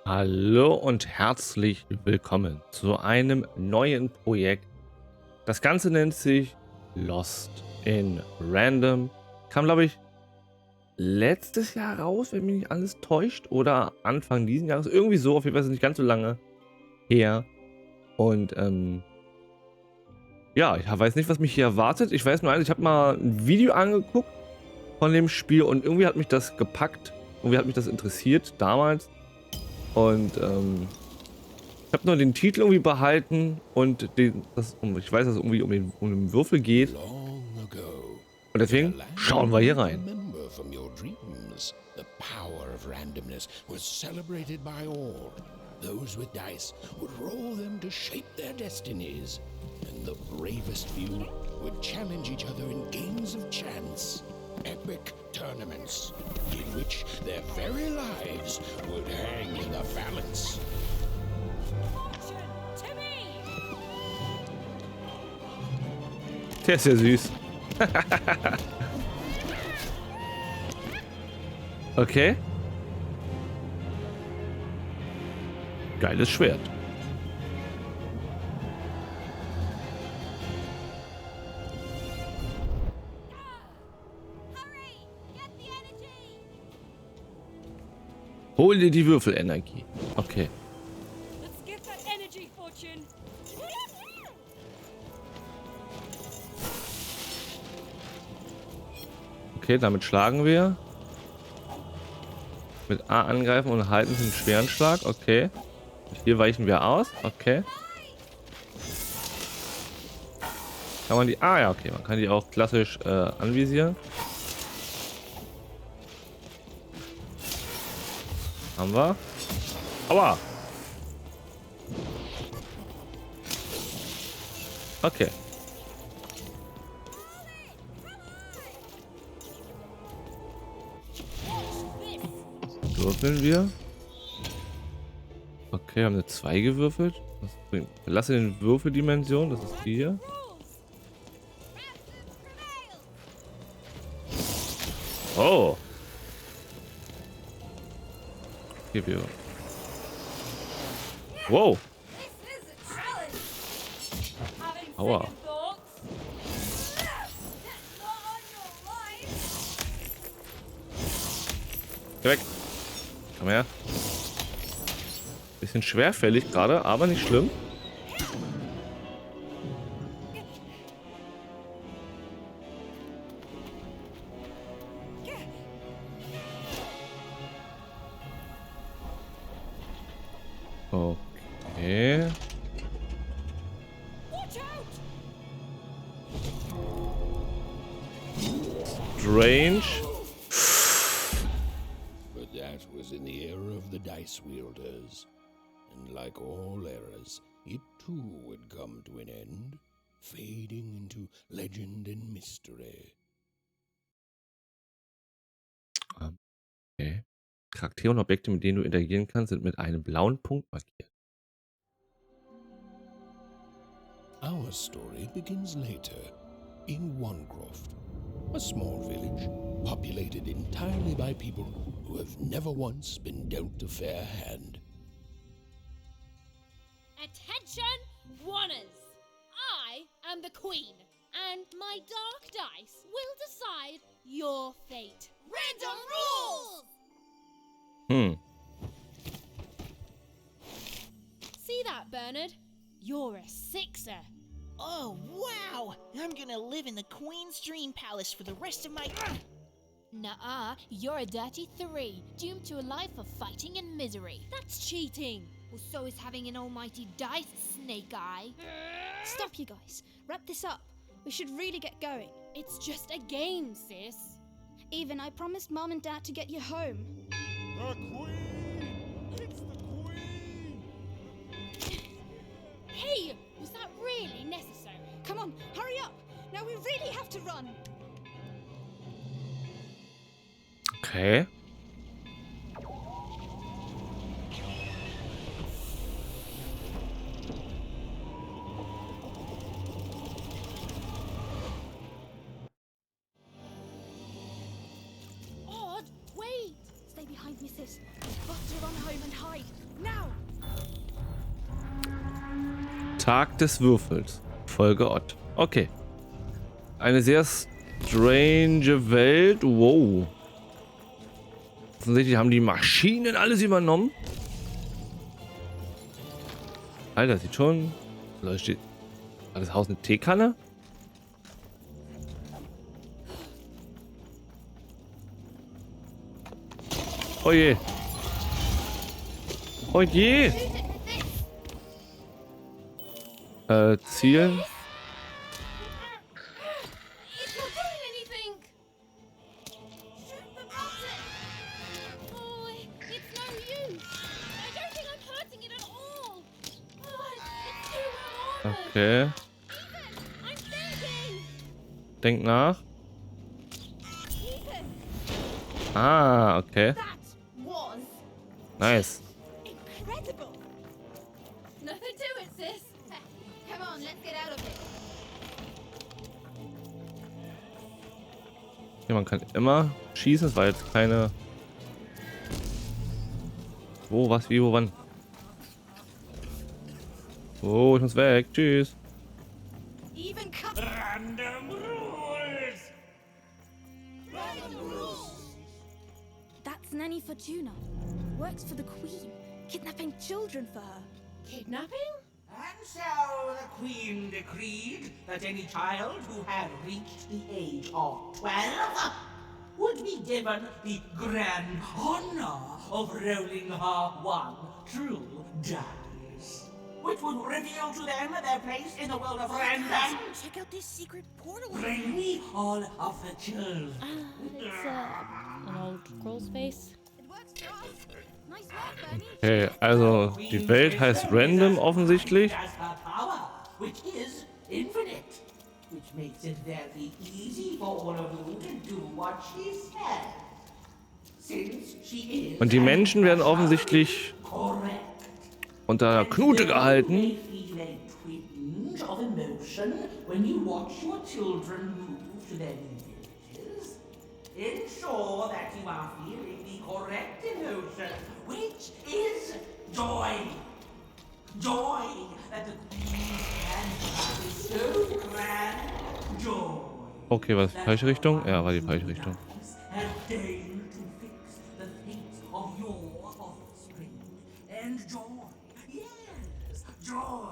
Hallo und herzlich willkommen zu einem neuen Projekt. Das Ganze nennt sich Lost in Random. Kam, glaube ich, letztes Jahr raus, wenn mich nicht alles täuscht. Oder Anfang diesen Jahres. Irgendwie so, auf jeden Fall ist es nicht ganz so lange her. Und ja, ich weiß nicht, was mich hier erwartet. Ich weiß nur eins, ich habe mal ein Video angeguckt von dem Spiel und irgendwie hat mich das gepackt. Irgendwie hat mich das interessiert damals. Und ich habe nur den Titel irgendwie behalten und ich weiß, dass es irgendwie um den Würfel geht. Und deswegen schauen wir hier rein. The power of randomness was celebrated by all. Those with dice would roll them to shape their destinies, and the bravest few would challenge each other in games of chance. Epic tournaments in which their very lives would hang in the balance. Der ist ja süß. Okay. Geiles Schwert. Hol dir die Würfelenergie. Okay. Okay, damit schlagen wir. Mit A angreifen und halten den schweren Schlag. Okay. Hier weichen wir aus. Okay. Kann man die... Ah ja, okay. Man kann die auch klassisch anvisieren. Haben wir. Aua. Okay. Würfeln wir. Okay, haben eine 2 gewürfelt. Was bringt? Verlasse den Würfeldimension. Das ist die hier. Oh. Hier wir. Wow. Aua. Geh weg. Komm her. Bisschen schwerfällig gerade, aber nicht schlimm. Okay. Strange. But that was in the era of the dice wielders. And like all eras, it too would come to an end, fading into legend and mystery. Okay. Charaktere und Objekte, mit denen du interagieren kannst, sind mit einem blauen Punkt markiert. Our story begins later, in Wanecroft, a small village populated entirely by people who have never once been dealt a fair hand. Attention, Wanners! I am the Queen, and my dark dice will decide your fate. Random rules! See that, Bernard? You're a sixer. Oh, wow! I'm gonna live in the Queen's Dream Palace for the rest of my... Nuh-uh, you're a dirty 3, doomed to a life of fighting and misery. That's cheating. Well, so is having an almighty dice, Snake Eye. Stop, you guys. Wrap this up. We should really get going. It's just a game, sis. Even, I promised Mom and Dad to get you home. The Queen! It's the Queen! Hey, was that really necessary? Come on, hurry up! Now we really have to run! Okay. Odd, wait! Stay behind me, sis. Got to run home and hide. Now! Tag des Würfels. Folge Odd. Okay. Eine sehr strange Welt. Wow. Offensichtlich haben die Maschinen alles übernommen. Alter, sieht schon... Leute, steht... War das Haus eine Teekanne? Oh je. Oh je. Zielen. It's not doing anything. Shoot the button. Oh, it's no use. I don't think I'm hurting it at all. Oh, it's too well armored. Okay. Ethan, I'm thinking. Denk nach. Ethan, Ah, okay. that was Nice. incredible. Nothing to it, sis. Come on, let's get out of here. Okay, man kann immer schießen. Es war jetzt keine... Wo, was, wie, wo, wann? Oh, ich muss weg. Tschüss. Even cut. Random rules! That's Nanny Fortuna. Works for the Queen, kidnapping children for her. Kidnapping? And so the Queen decreed that any child who had reached the age of 12 would be given the grand honor of rolling her one true dice, which would reveal to them their place in the world of random. Check out this secret portal. Bring me all of the children. It's an old scroll's face. It works for us. Nice work, Bernie. Okay, also die Welt heißt Random offensichtlich. Has her power, which is infinite, which makes it very easy for all of you to do what she says. Since she is Und die Menschen werden offensichtlich correct. unter einer Knute gehalten. Feel a twinge of emotion when you watch your children move to their new villages. Ensure that you are feeling the correct emotion, which is joy. Joy that the Queen's hand is so grand. Joy. Okay, war das die falsche Richtung? Ja, war die falsche Richtung. Have deigned to fix the fate of your offspring. And joy, yes, joy,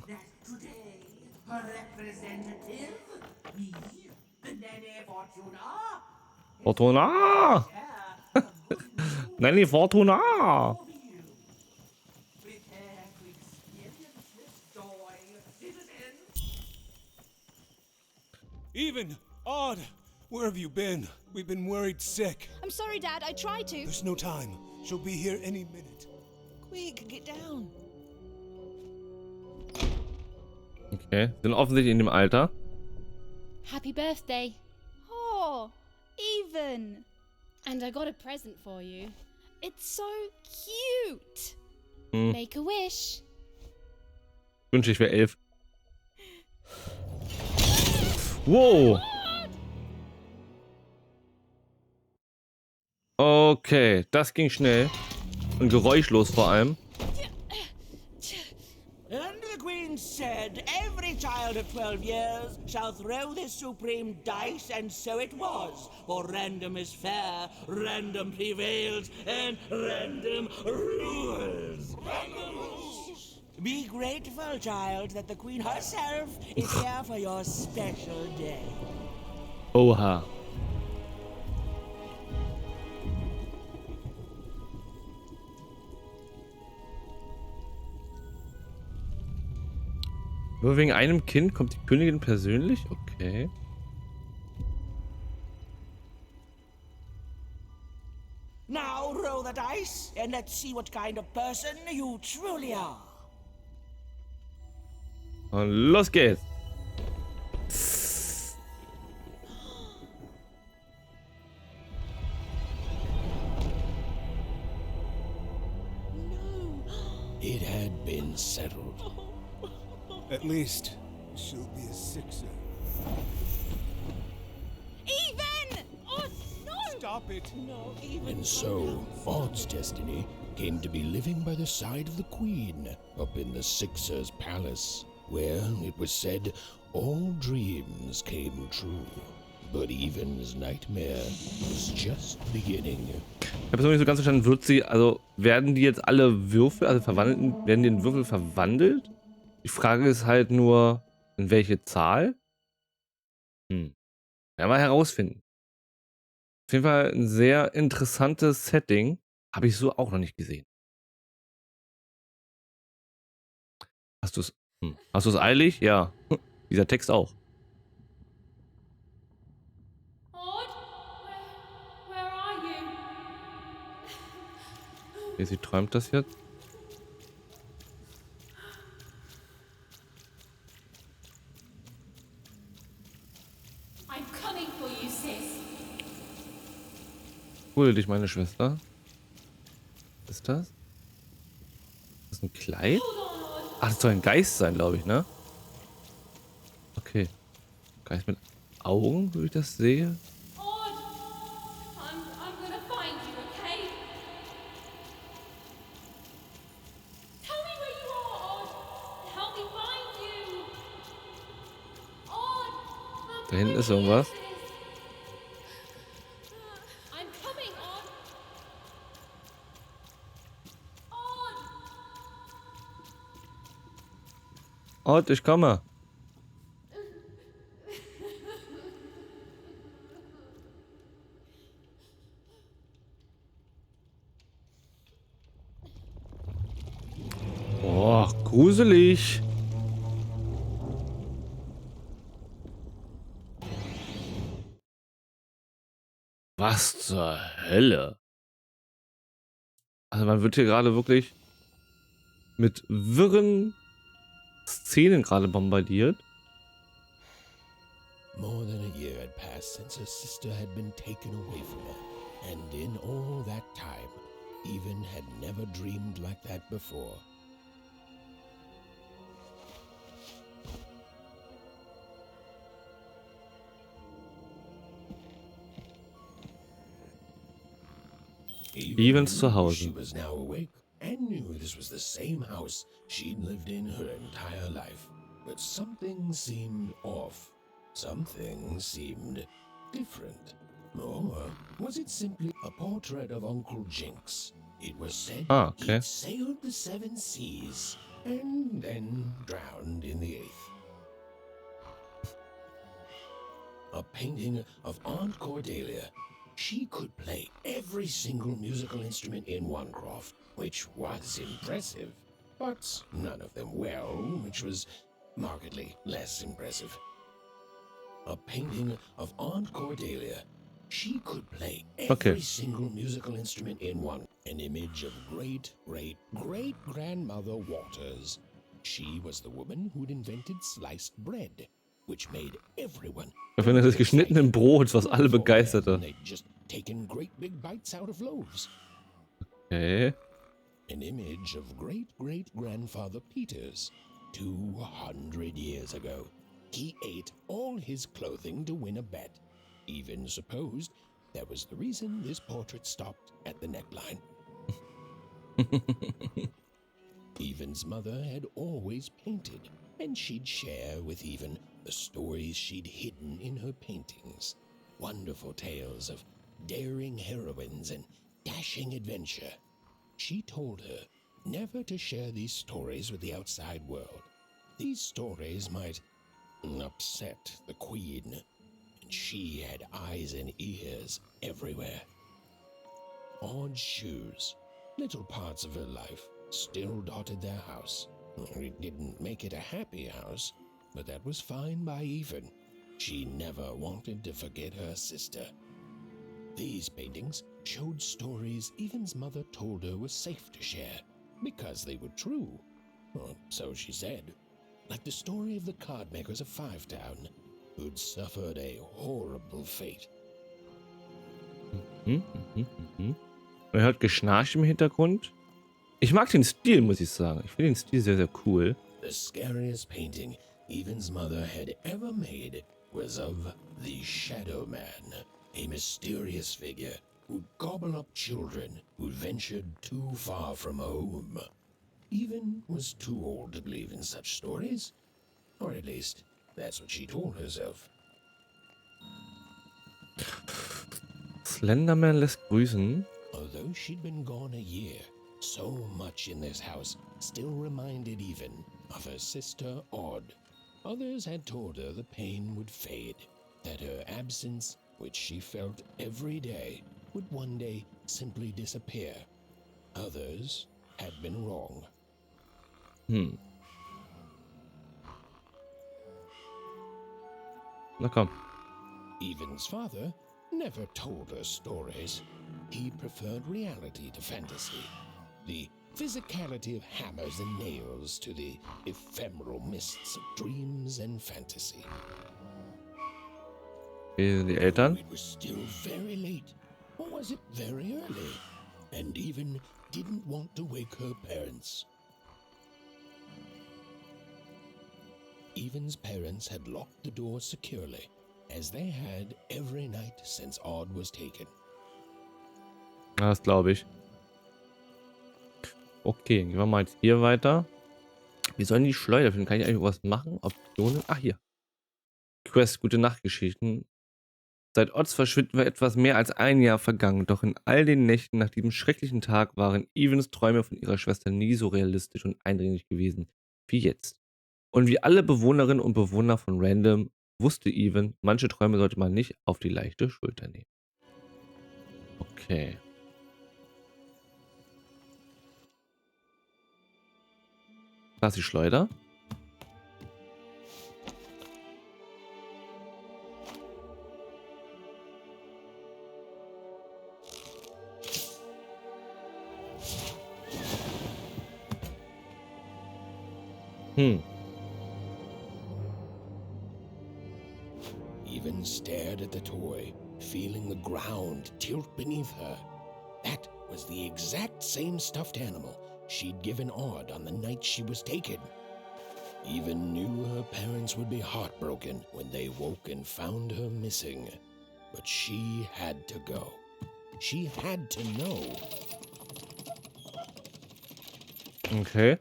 that today her representative, me, the Nene Fortuna, Fortuna! Nanny Fortuna! prepare to experience this joy, citizens. Even, Odd, where have you been? We've been worried sick. I'm sorry, Dad. I tried to. There's no time. She'll be here any minute. Quick, get down. Okay, sind offensichtlich in dem Alter. Happy birthday. Oh, Even. And I got a present for you. It's so cute. Make a wish. Ich wünschte, ich wäre 11. Wow. Okay, das ging schnell. Und geräuschlos vor allem. And the Queen said, every child of 12 years shall throw this supreme dice, and so it was. For random is fair, random prevails, and random rules. Random rules. Be grateful, child, that the Queen herself is here for your special day. Oha. Nur wegen einem Kind kommt die Königin persönlich? Okay. Now roll the dice, and let's see what kind of person you truly are. Und los geht's. It had been settled. At least, she'll be a sixer. Even! Oh, no! Stop stop it. No, even And so, Odd's destiny came to be living by the side of the Queen up in the Sixer's palace, where it was said all dreams came true. But Even's nightmare was just beginning. Ich habe es noch nicht so ganz verstanden. Werden die jetzt alle Würfel, also werden die in Würfel verwandelt? Die Frage ist halt nur, in welche Zahl? Werden wir herausfinden. Auf jeden Fall ein sehr interessantes Setting. Habe ich so auch noch nicht gesehen. Hast du es? Hast du es eilig? Ja. Dieser Text auch. Odd, where are you? Okay, sie träumt das jetzt. I'm coming for you, sis. Hole dich, meine Schwester. Was ist das? Ist das ein Kleid? Ach, das soll ein Geist sein, glaube ich, ne? Okay. Geist mit Augen, wie ich das sehe. Odd, I'm gonna find you, okay? Tell me where you are, Odd. Help me find you. Odd, Da hinten ist irgendwas. I'm coming, Odd. Odd. Odd, ich komme. Oh, gruselig. Was zur Hölle? Also man wird hier gerade wirklich mit wirren Szenen gerade bombardiert. More than a year had passed since her sister had been taken away from her, and in all that time, Even had never dreamed like that before. Evens zu Hause. She was now awake and knew this was the same house she'd lived in her entire life. But something seemed off. Something seemed different. Or was it simply a portrait of Uncle Jinx? It was said okay. he'd sailed the 7 seas and then drowned in the 8th. A painting of Aunt Cordelia. She could play every single musical instrument in one craft, which was impressive, but none of them well, which was markedly less impressive. A painting of Aunt Cordelia. She could play every single musical instrument in one. An image of great-great-great-grandmother Waters. She was the woman who'd invented sliced bread, which made everyone. Ich finde das geschnittene Brot, was alle begeisterte. They'd just taken great big bites out of loaves. Okay. An image of great-great-grandfather Peters. 200 years ago. He ate all his clothing to win a bet. Even supposed that was the reason this portrait stopped at the neckline. Even's mother had always painted, and she'd share with Even the stories she'd hidden in her paintings. Wonderful tales of daring heroines and dashing adventure. She told her never to share these stories with the outside world. These stories might upset the Queen. She had eyes and ears everywhere. Odd shoes, little parts of her life, still dotted their house. It didn't make it a happy house, but that was fine by Even. She never wanted to forget her sister. These paintings showed stories Even's mother told her was safe to share, because they were true. Or so she said. Like the story of the card makers of Five Town, who'd suffered a horrible fate. Man hört Geschnarch im Hintergrund. Ich mag den Stil, muss ich sagen. Ich finde den Stil sehr, sehr cool. The scariest painting Even's mother had ever made was of the Shadow Man. a mysterious figure who'd gobble up children who ventured too far from home. Even was too old to believe in such stories, or at least that's what she told herself. Slenderman lässt grüßen. Although she'd been gone a year, so much in this house still reminded Even of her sister Odd. Others had told her the pain would fade, that her absence, which she felt every day, would one day simply disappear. Others had been wrong. Na komm. Even's father never told her stories. He preferred reality to fantasy, the physicality of hammers and nails to the ephemeral mists of dreams and fantasy. Hier sind die Eltern. It was still very late, or was it very early? And Even didn't want to wake her parents. Even's parents had locked the door securely, as they had every night since Odd was taken. Das glaube ich. Okay, gehen wir mal jetzt hier weiter. Wir sollen die Schleuder finden. Kann ich eigentlich was machen? Optionen? Ach, hier. Quest, gute Nachtgeschichten. Seit Odds Verschwinden war etwas mehr als ein Jahr vergangen. Doch in all den Nächten nach diesem schrecklichen Tag waren Evens Träume von ihrer Schwester nie so realistisch und eindringlich gewesen wie jetzt. Und wie alle Bewohnerinnen und Bewohner von Random wusste Even, manche Träume sollte man nicht auf die leichte Schulter nehmen. Okay. Da ist die Schleuder. Even stared at the toy, feeling the ground tilt beneath her. That was the exact same stuffed animal she'd given Odd on the night she was taken. Even knew her parents would be heartbroken when they woke and found her missing. But she had to go. She had to know. Okay.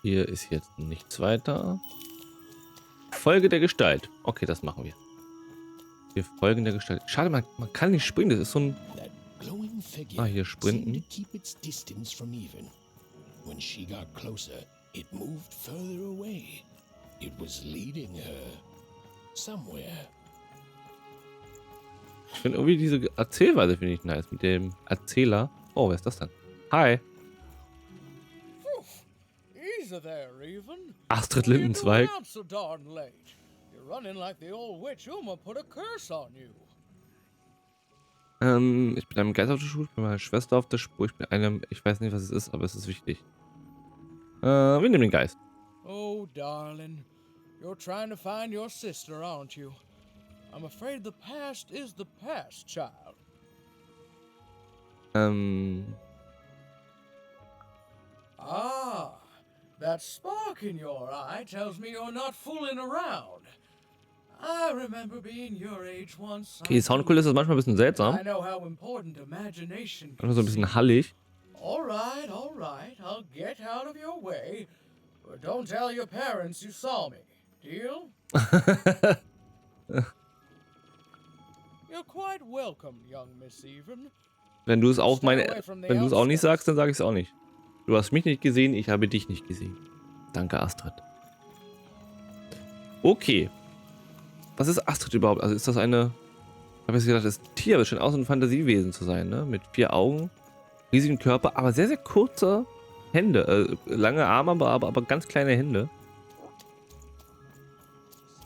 Hier ist jetzt nichts weiter. Folge der Gestalt. Okay, das machen wir. Wir folgen der Gestalt. Schade, man kann nicht springen. Das ist so ein... Ah, hier sprinten. When she got closer, it moved further away. It was leading her somewhere. Ich finde irgendwie diese Erzählweise finde ich nice mit dem Erzähler. Oh, wer ist das denn? Hi. Astrid Lindenzweig. Ich bin einem Geist auf der Spur, ich bin meiner Schwester auf der Spur, ich bin einem, ich weiß nicht, was es ist, aber es ist wichtig. Wir nehmen den Geist. Oh, darling, you're trying to find your sister, aren't you? I'm afraid the past is the past, child. Ah, that spark in your eye tells me you're not fooling around. I remember being your age once. Okay, die Soundkulisse ist manchmal ein bisschen seltsam. I know how important imagination Manchmal so ein bisschen hallig. All right, I'll get out of your way. But don't tell your parents you saw me. Deal? You're quite welcome, young Miss Even. Wenn du es auch nicht sagst, dann sage ich es auch nicht. Du hast mich nicht gesehen, ich habe dich nicht gesehen. Danke, Astrid. Okay. Was ist Astrid überhaupt? Also ist das eine... Ich habe jetzt gedacht, das ist ein Tier, aber es scheint auch so ein Fantasiewesen zu sein, ne? Mit 4 Augen, riesigen Körper, aber sehr, sehr kurze Hände. Lange Arme, aber ganz kleine Hände.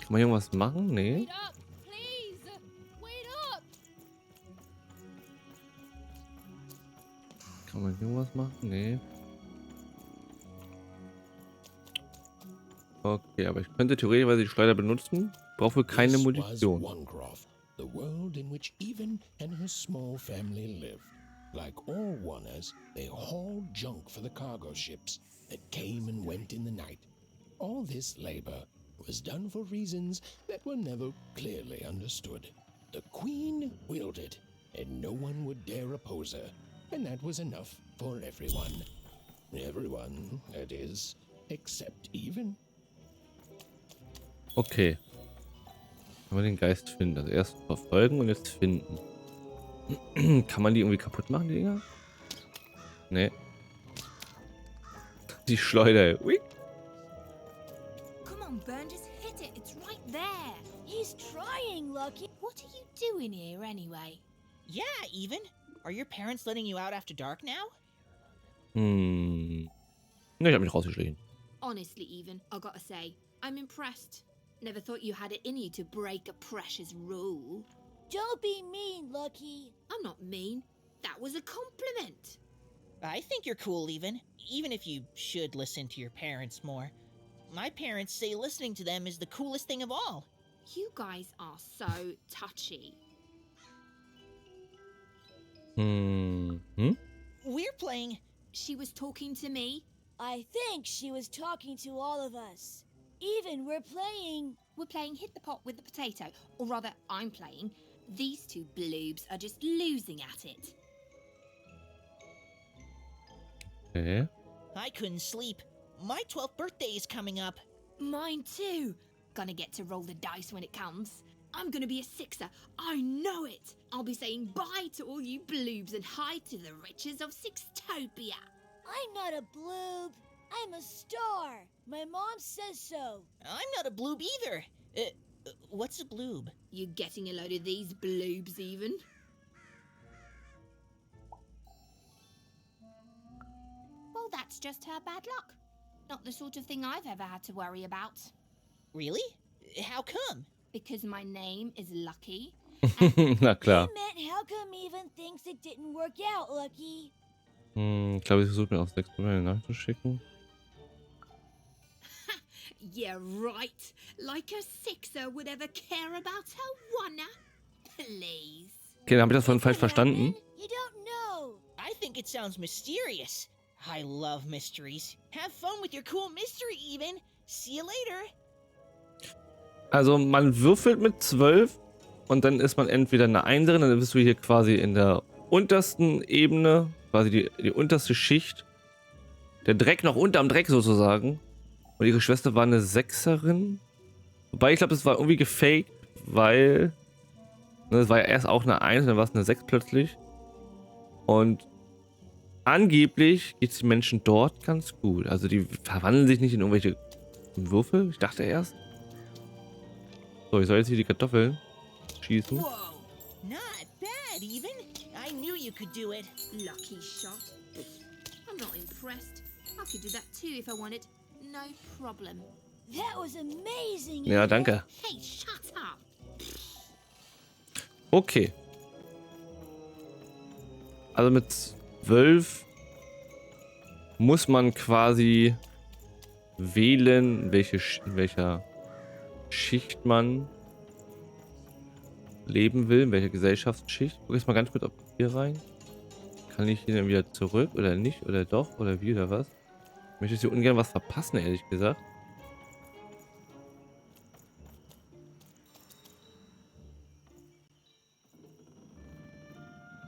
Kann man irgendwas machen? Nee. Kann man irgendwas machen? Nee. Okay, aber ich könnte theoretisch die Schleuder benutzen. Brauche wohl keine Munition. The world in which Even and her small family lived. Like all Oners, they hauled junk for the cargo ships, that came and went in the night. All this labor was done for reasons that were never clearly understood. The queen willed it, and no one would dare oppose her, and that was enough for everyone. Everyone, that is, except Even. Okay. Kann man den Geist finden. Also erst verfolgen und jetzt finden. Kann man die irgendwie kaputt machen, die Dinger? Nee. Die Schleuder. Ui. Come on, Burn, just hit it. It's right there. He's trying, Lucky. What are you doing here anyway? Yeah, Even. Are your parents letting you out after dark now? Ne, ich hab mich rausgeschlichen. Honestly, Even, I gotta say, I'm impressed. Never thought you had it in you to break a precious rule. Don't be mean, Lucky. I'm not mean. That was a compliment. I think you're cool, even if you should listen to your parents more. My parents say listening to them is the coolest thing of all. You guys are so touchy. We're playing... She was talking to me. I think she was talking to all of us. Even we're playing Hit the pot with the potato. Or rather, I'm playing. These two bloobs are just losing at it. Okay. I couldn't sleep. My 12th birthday is coming up. Mine too. Gonna get to roll the dice when it comes. I'm gonna be a sixer. I know it. I'll be saying bye to all you bloobs and hi to the riches of Sixtopia. I'm not a bloob. I'm a star. My mom says so. I'm not a bloob either. What's a bloob? You getting a load of these bloobs, Even? Well, that's just her bad luck. Not the sort of thing I've ever had to worry about. Really? How come? Because my name is Lucky. Na klar. I meant how come Even thinks it didn't work out, Lucky? Ich glaube, ich versuche mir auf 6 nachzuschicken. Yeah, right. Like a sixer would ever care about her wanna. Please. Okay, dann habe ich das vorhin falsch verstanden. You don't know. I think it sounds mysterious. I love mysteries. Have fun with your cool mystery, Even. See you later. Also man würfelt mit 12 und dann ist man entweder eine Einserin, dann bist du hier quasi in der untersten Ebene, quasi die unterste Schicht. Der Dreck noch unterm Dreck sozusagen. Und ihre Schwester war eine Sechserin. Wobei ich glaube, das war irgendwie gefaked, weil es war ja erst auch eine 1, dann war es eine 6 plötzlich. Und angeblich geht es den Menschen dort ganz gut. Also die verwandeln sich nicht in irgendwelche Würfel. Ich dachte erst. So, ich soll jetzt hier die Kartoffeln schießen. Whoa, not bad, Even. I knew you could do it. Lucky shot. I'm not impressed. I could do that too if I wanted. No problem. That was amazing. Ja, danke. Hey, shut up. Okay. Also mit 12 muss man quasi wählen, in welcher Schicht man leben will, in welcher Gesellschaftsschicht. Guck jetzt mal ganz kurz auf hier rein. Kann ich hier dann wieder zurück oder nicht? Oder doch? Oder wie oder was? Ich möchte hier ungern was verpassen, ehrlich gesagt.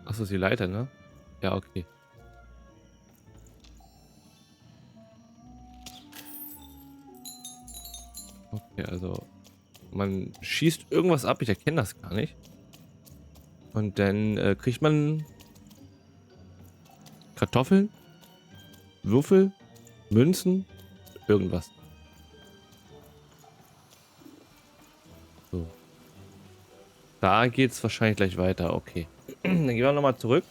Achso, ist die Leiter, ne? Ja, okay. Okay, also man schießt irgendwas ab, ich erkenne das gar nicht. Und dann kriegt man Kartoffeln, Würfel, Münzen, irgendwas. So. Da geht es wahrscheinlich gleich weiter, okay. Dann gehen wir nochmal zurück.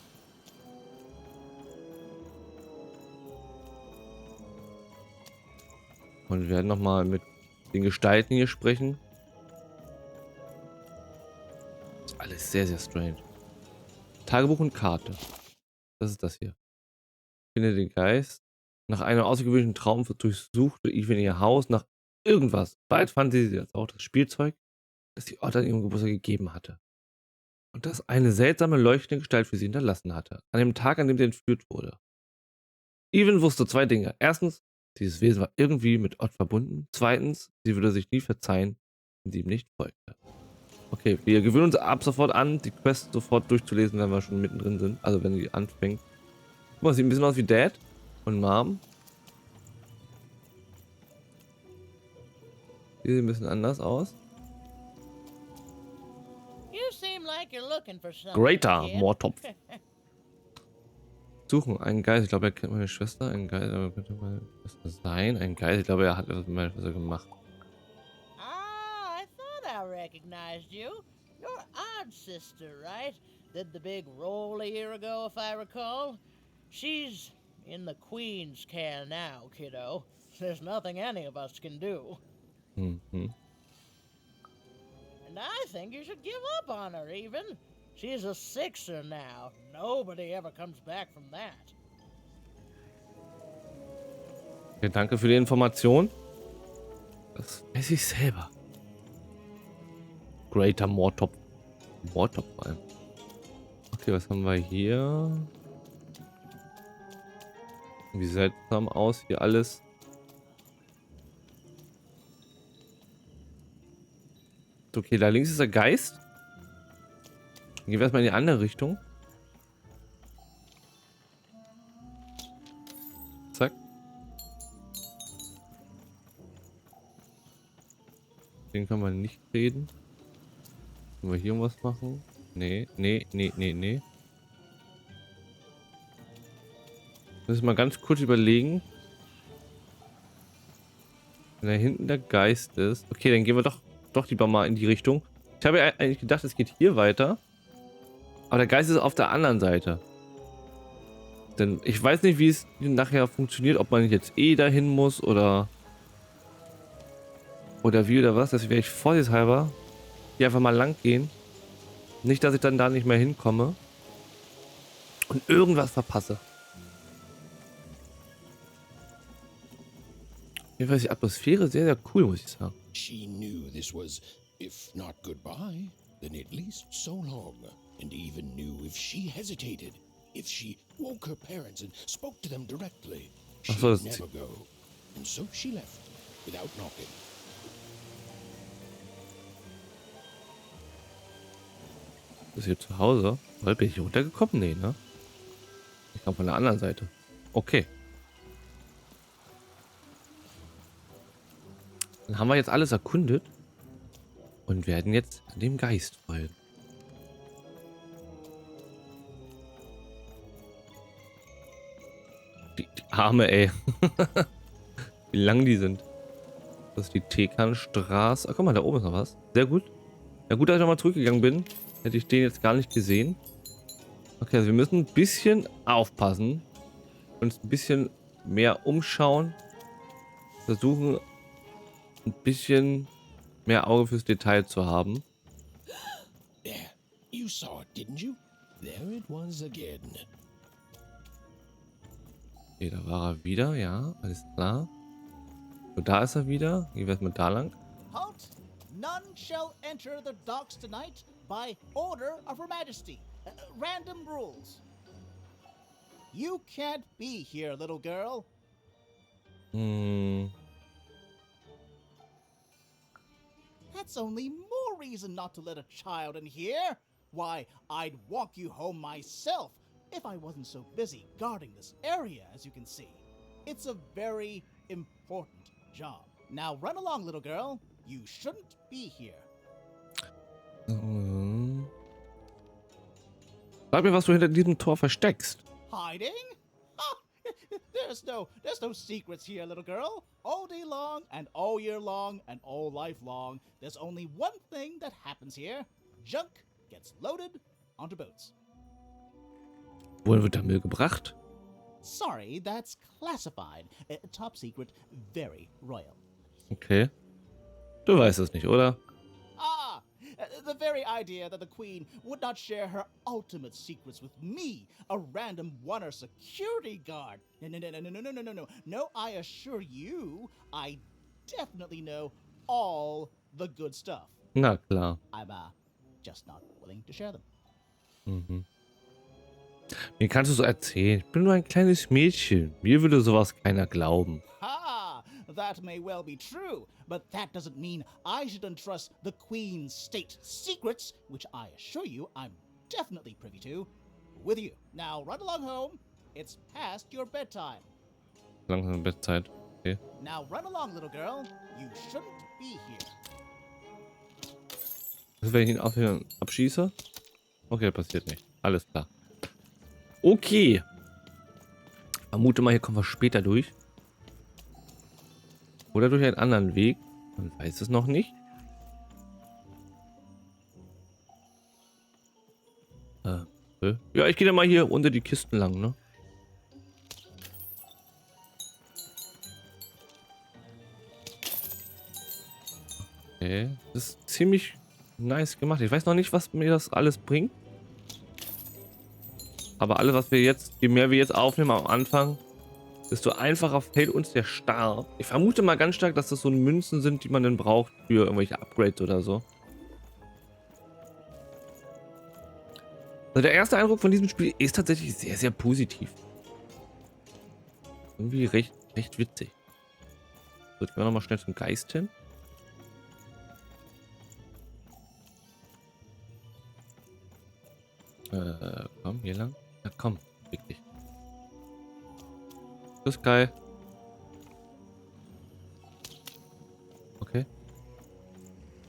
Und wir werden nochmal mit den Gestalten hier sprechen. Das ist alles sehr, sehr strange. Tagebuch und Karte. Das ist das hier. Finde den Geist. Nach einem außergewöhnlichen Traum durchsuchte Even ihr Haus nach irgendwas. Bald fand sie jetzt auch das Spielzeug, das die Odd an ihrem Geburtstag gegeben hatte. Und das eine seltsame leuchtende Gestalt für sie hinterlassen hatte. An dem Tag, an dem sie entführt wurde. Even wusste 2 Dinge. Erstens, Dieses Wesen war irgendwie mit Odd verbunden. Zweitens, sie würde sich nie verzeihen, wenn sie ihm nicht folgte. Okay, wir gewöhnen uns ab sofort an, die Quest sofort durchzulesen, wenn wir schon mittendrin sind. Also wenn sie anfängt. Guck mal, sieht ein bisschen aus wie Dad und Mom. Die sehen ein bisschen anders aus. You seem like you're looking for something, Greater kid. Moortopf. Suchen einen Geist. Ich glaube, er kennt meine Schwester. Ein Geist, aber könnte meine Schwester sein. Ein Geist. Ich glaube, er hat etwas mit meiner Schwester gemacht. Ah, I thought I recognized you. You're Odd's sister, right? Did the big roll a year ago, if I recall. She's in the Queen's care now, kiddo. There's nothing any of us can do. Mhm. And I think you should give up on her, even. She's a Sixer now. Nobody ever comes back from that. Okay, danke für die Information. Das weiß ich selber. Greater Moortopf. Moortopf vor allem. Okay, was haben wir hier? Wie seltsam aus hier alles. Okay, da links ist der Geist. Dann gehen wir erstmal in die andere Richtung. Zack. Den kann man nicht reden. Können wir hier irgendwas machen? Nee. Müssen wir mal ganz kurz überlegen. Wenn da hinten der Geist ist. Okay, dann gehen wir doch lieber mal in die Richtung. Ich habe ja eigentlich gedacht, es geht hier weiter. Aber der Geist ist auf der anderen Seite. Denn ich weiß nicht, wie es nachher funktioniert, ob man jetzt dahin muss oder wie oder was. Deswegen werde ich vorsichtshalber hier einfach mal lang gehen. Nicht, dass ich dann da nicht mehr hinkomme und irgendwas verpasse. Jedenfalls die Atmosphäre sehr, sehr cool, muss ich sagen. She knew this was, if not goodbye, then at least so long, and even knew if she hesitated, if she woke her parents and spoke to them directly, she'd so, never go. And so she left, without knocking. Ist hier zu Hause? Bin ich hier runtergekommen? Nee, ne? Ich kam von der anderen Seite. Okay. Dann haben wir jetzt alles erkundet und werden jetzt dem Geist folgen. Die Arme, ey. Wie lang die sind. Das ist die Tekernstraße. Ach, guck mal, da oben ist noch was. Sehr gut. Ja, gut, dass ich nochmal zurückgegangen bin. Hätte ich den jetzt gar nicht gesehen. Okay, also wir müssen ein bisschen aufpassen. Uns ein bisschen mehr umschauen. Versuchen, ein bisschen mehr Auge fürs Detail zu haben. There, you saw it, didn't you? There it was again. Okay, da war er wieder, ja, alles klar. So, da ist er wieder. Gehen wir erstmal da lang. Halt! None shall enter the docks tonight by order of Her Majesty. Random rules. You can't be here, little girl. That's only more reason not to let a child in here. Why, I'd walk you home myself if I wasn't so busy guarding this area, as you can see. It's a very important job. Now run along, little girl. You shouldn't be here. Sag mir, was du hinter diesem Tor versteckst. Hiding? Ah, there's no secrets here, little girl. All day long and all year long and all life long, there's only one thing that happens here. Junk gets loaded onto boats. Wohin wird der Müll gebracht? Sorry, that's classified. Top secret, very royal. Okay. Du weißt es nicht, oder? Ah, the very idea that the Queen would not share her ultimate secrets with me, a random one-er security guard. No. No, I assure you, I definitely know all the good stuff. Na klar. I'm just not willing to share them. Wie kannst du so erzählen? Ich bin nur ein kleines Mädchen. Mir würde sowas keiner glauben. Ah, That may well be true, but that doesn't mean I should entrust the Queen's state secrets, which I assure you I'm definitely privy to, with you. Now run along home. It's past your bedtime. Langsam Bettzeit. Okay. Now run along, little girl. You shouldn't be here. Also, wenn ich ihn abschieße? Okay, passiert nicht. Alles klar. Okay. Vermute mal, hier kommen wir später durch. Oder durch einen anderen Weg. Man weiß es noch nicht. Ja, ich gehe dann mal hier unter die Kisten lang, ne? Okay. Das ist ziemlich nice gemacht. Ich weiß noch nicht, was mir das alles bringt. Aber alles, was wir jetzt, je mehr wir jetzt aufnehmen am Anfang, desto einfacher fällt uns der Start. Ich vermute mal ganz stark, dass das so Münzen sind, die man dann braucht für irgendwelche Upgrades oder so. Also der erste Eindruck von diesem Spiel ist tatsächlich sehr, sehr positiv. Irgendwie recht witzig. So, jetzt gehen wir nochmal schnell zum Geist hin. Komm, hier lang. Ja, komm, wirklich. Das ist geil. Okay.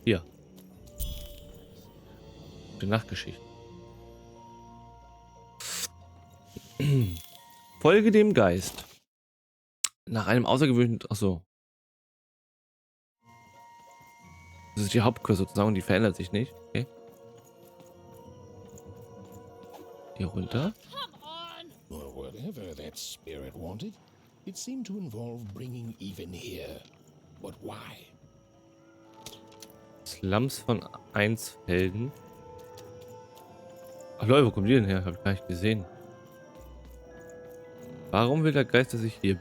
Hier. Die Nachtgeschichte. Folge dem Geist. Nach einem außergewöhnlichen... Achso. Das ist die Hauptquest sozusagen und die verändert sich nicht. Okay. Hier runter. Well, whatever that spirit wanted, it seemed to involve bringing Even here. But why? Slums von Einsfelden. Ach Leute, wo kommen die denn her? Hab ich gar nicht gesehen. Warum will der Geist, dass ich hier...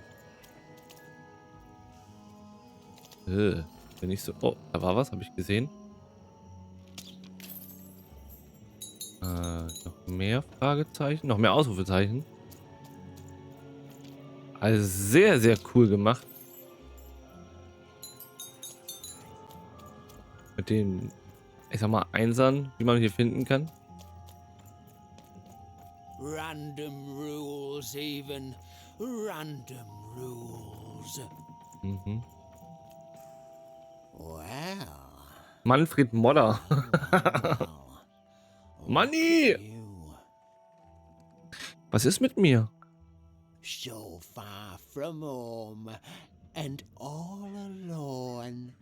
Bin ich so... Oh, da war was, habe ich gesehen. Noch mehr Fragezeichen, noch mehr Ausrufezeichen. Also sehr, sehr cool gemacht. Mit den, ich sag mal, Einsern, die man hier finden kann. Random rules, Even. Random rules. Mhm. Well. Manfred Modder. Manni! Was ist mit mir? So far from home and all alone.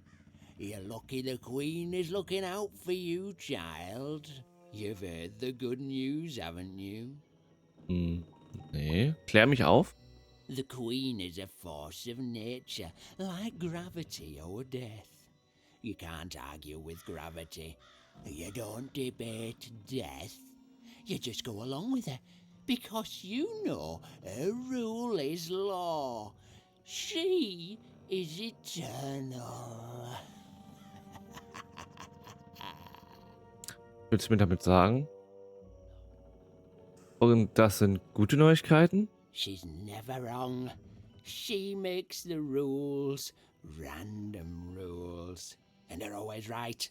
You're lucky the Queen is looking out for you, child. You've heard the good news, haven't you? Nee. Klär mich auf. The Queen is a force of nature, like gravity or death. You can't argue with gravity. You don't debate death. You just go along with her. Because you know her rule is law. She is eternal. Willst du mir damit sagen? Und das sind gute Neuigkeiten? She's never wrong. She makes the rules, random rules, and they're always right.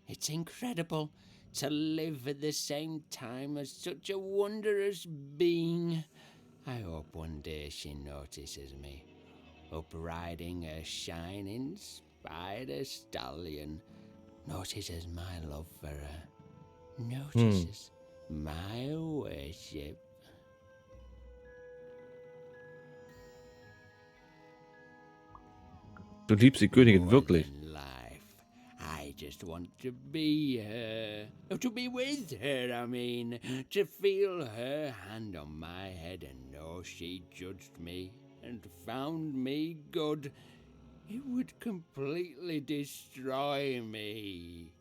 It's incredible to live at the same time as such a wondrous being. I hope one day she notices me, up riding a shining spider stallion, notices my love for her, notices my worship. Du liebst die Königin wirklich. I just want to be her. To be with her, I mean. To feel her hand on my head and know she judged me and found me good. It would completely destroy me.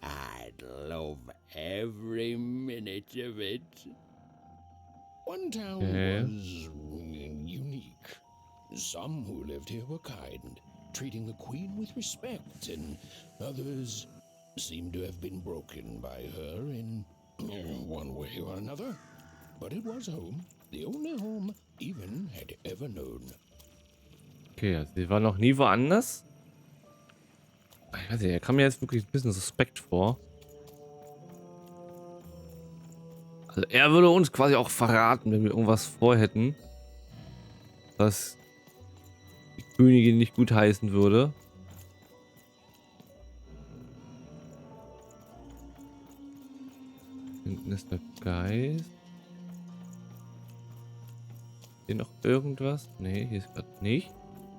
I'd love every minute of it. One town was unique. Some who lived here were kind, treating the Queen with respect, and others seemed to have been broken by her in one way or another. But it was home, the only home Even had ever known. Okay, also sie war noch nie woanders. Ich weiß nicht, er kam mir jetzt wirklich ein bisschen suspekt vor. Also er würde uns quasi auch verraten, wenn wir irgendwas vorhätten, was die Königin nicht gutheißen würde. Hinten ist der Geist. Hier noch irgendwas? Nee, hier ist gerade nicht.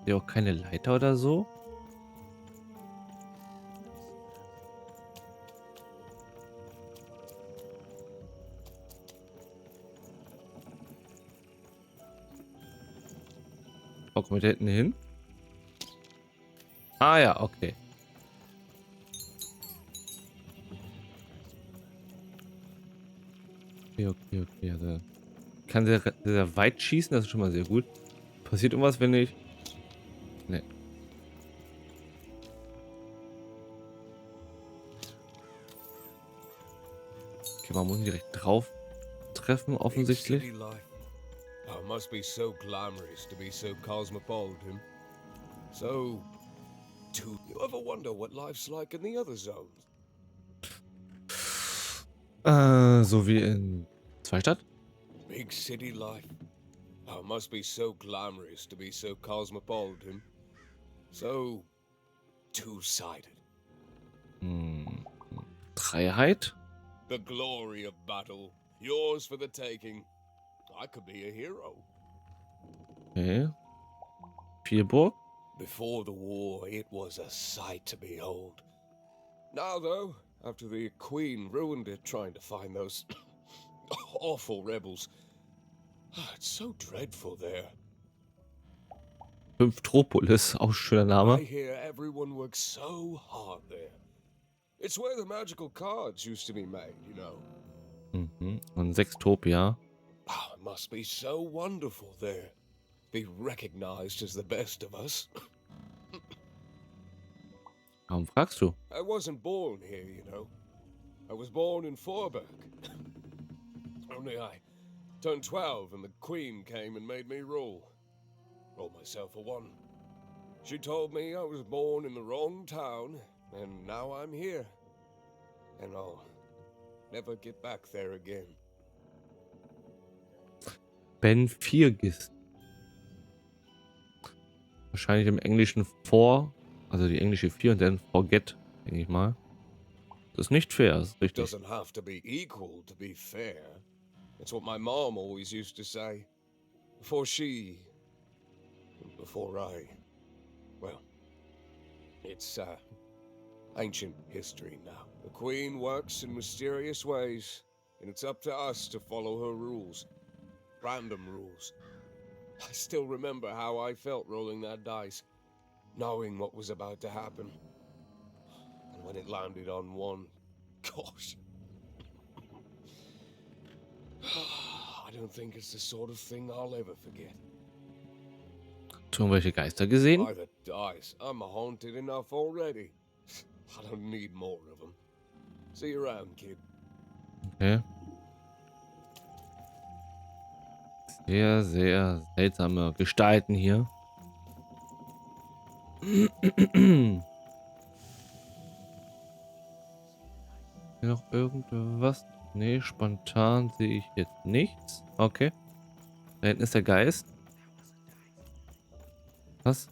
Hier auch keine Leiter oder so. Oh, kommen wir da hinten hin? Ah ja, okay. Okay. Also kann sehr, sehr weit schießen, das ist schon mal sehr gut. Passiert irgendwas, wenn ich... Ne. Okay, man muss ihn direkt drauf treffen, offensichtlich. Oh, must be so glamorous to be so cosmopolitan. So, do you ever wonder what life's like in the other zones? So wie in Zweistadt? Big city life. Oh, must be so glamorous to be so cosmopolitan. So, two-sided. Freiheit? The glory of battle, yours for the taking. I could be a hero. Okay. Vierburg? Before the war, it was a sight to behold. Now, though, after the Queen ruined it trying to find those awful rebels, it's so dreadful there. Fünftropolis, auch schöner I Name. hear everyone works so hard there. It's where the magical cards used to be made, you know. Und Sextopia. Oh, it must be so wonderful there. Be recognized as the best of us. Warum fragst du? I wasn't born here, you know. I was born in Forberg. Only I turned 12 and the Queen came and made me rule. Rolled myself a one. She told me I was born in the wrong town, and now I'm here. And I'll never get back there again. Ben Viergist. Wahrscheinlich im Englischen for, also die englische 4 und dann forget, denke ich mal. Das ist nicht fair, das ist richtig. Doesn't have to be equal to be fair. That's what my mom always used to say. Before I, well, it's ancient history now. The Queen works in mysterious ways, and it's up to us to follow her rules. Random rules. I still remember how I felt rolling that dice, knowing what was about to happen. And when it landed on one, gosh. I don't think it's the sort of thing I'll ever forget. Hast du irgendwelche Geister gesehen? By the dice, I'm haunted enough already. I don't need more of them. See you around, kid. Okay. Sehr, sehr seltsame Gestalten hier. Hier noch irgendwas? Nee, spontan sehe ich jetzt nichts. Okay. Da hinten ist der Geist. Was?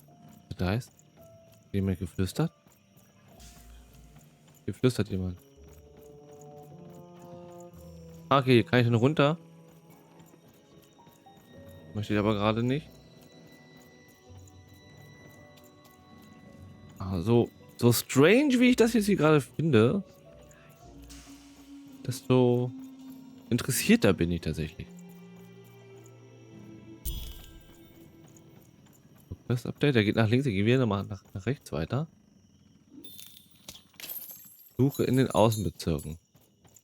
Der Geist? Jemand geflüstert? Geflüstert jemand. Okay, kann ich denn runter? Möchte ich aber gerade nicht. So strange, wie ich das jetzt hier gerade finde, desto interessierter bin ich tatsächlich. Das Update, der geht nach links, der geht wieder nach rechts weiter. Suche in den Außenbezirken.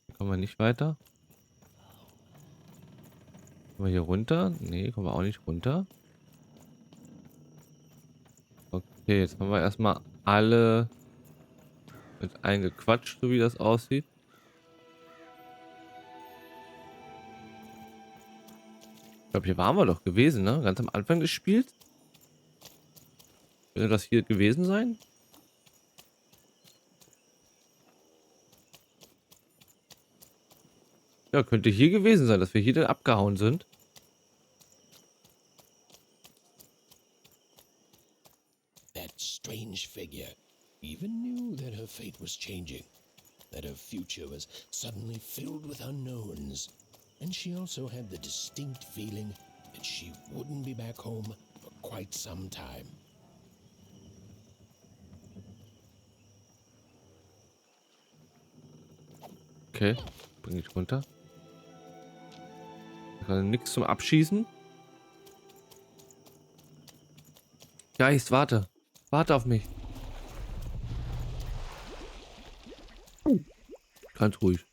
Hier kommen wir nicht weiter. Kommen wir hier runter? Nee, kommen wir auch nicht runter. Okay, jetzt haben wir erstmal alle mit eingequatscht, so wie das aussieht. Ich glaube, hier waren wir doch gewesen, ne? Ganz am Anfang des Spiels. Könnte das hier gewesen sein? Ja, könnte hier gewesen sein, dass wir hier dann abgehauen sind. That strange figure even knew that her fate was changing, that her future was suddenly filled with unknowns, and she also had the distinct feeling that she wouldn't be back home for quite some time. Okay, bring ich runter. Nichts zum Abschießen. Geist, warte. Warte auf mich. Ganz ruhig.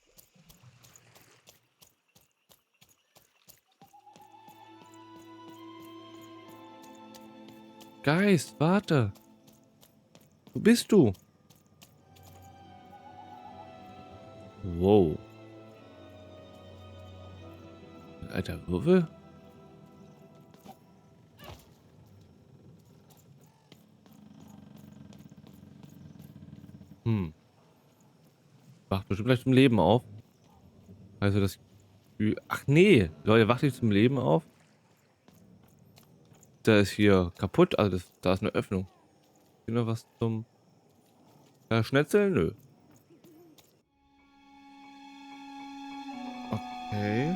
Geist, warte. Wo bist du? Wow. Alter Würfel? Wacht bestimmt gleich zum Leben auf. Also das... Ach nee, Leute, wacht nicht zum Leben auf. Da ist hier kaputt, also da ist eine Öffnung. Hier noch was zum... Schnetzeln? Nö. Okay.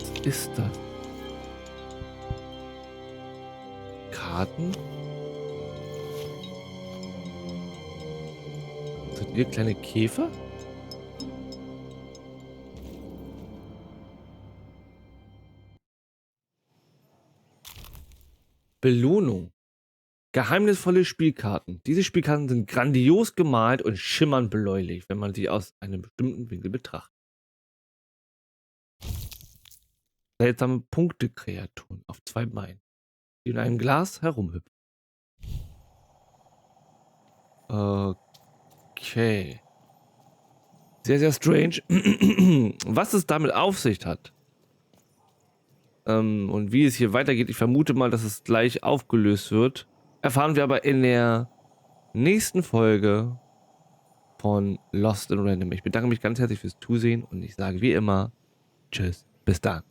Was ist das? Karten? Sind wir kleine Käfer? Belohnung. Geheimnisvolle Spielkarten. Diese Spielkarten sind grandios gemalt und schimmern bläulich, wenn man sie aus einem bestimmten Winkel betrachtet. Seltsame Punktekreaturen auf 2 Beinen, die in einem Glas herumhüpfen. Okay. Sehr, sehr strange. Was es damit auf sich hat. Und wie es hier weitergeht, ich vermute mal, dass es gleich aufgelöst wird. Erfahren wir aber in der nächsten Folge von Lost in Random. Ich bedanke mich ganz herzlich fürs Zusehen und ich sage wie immer, tschüss, bis dann.